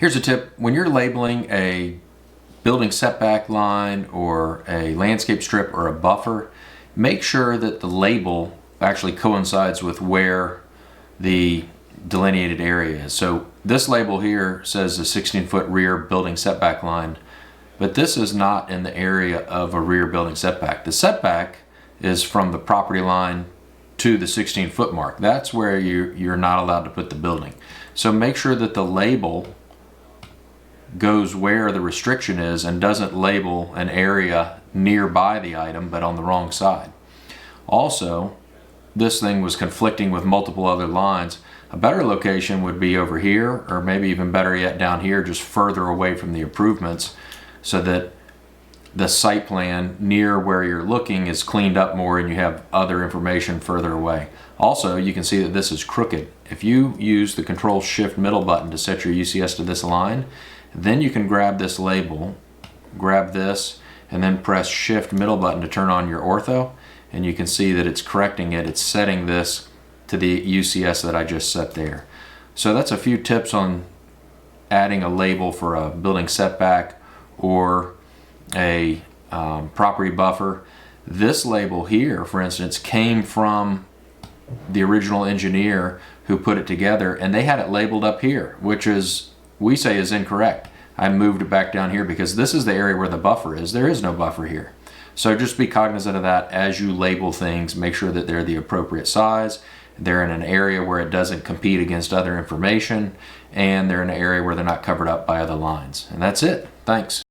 Here's a tip. When you're labeling a building setback line or a landscape strip or a buffer, make sure that the label actually coincides with where the delineated area is. So this label here says a 16-foot rear building setback line, but this is not in the area of a rear building setback. The setback is from the property line to the 16-foot mark. That's where you're not allowed to put the building. So make sure that the label goes where the restriction is and doesn't label an area nearby the item but on the wrong side. Also, this thing was conflicting with multiple other lines. A better location would be over here, or maybe even better yet down here, just further away from the improvements, so that the site plan near where you're looking is cleaned up more and you have other information further away. Also, you can see that this is crooked. If you use the Control-Shift middle button to set your UCS to this line, then you can grab this label, grab this, and then press Shift middle button to turn on your ortho, and you can see that it's correcting it. It's setting this to the UCS that I just set there. So that's a few tips on adding a label for a building setback or a property buffer. This label here, for instance, came from the original engineer who put it together, and they had it labeled up here, which is, we say, is incorrect. I moved it back down here because this is the area where the buffer is. There is no buffer here. So just be cognizant of that as you label things. Make sure that they're the appropriate size, they're in an area where it doesn't compete against other information, and they're in an area where they're not covered up by other lines. And that's it. Thanks.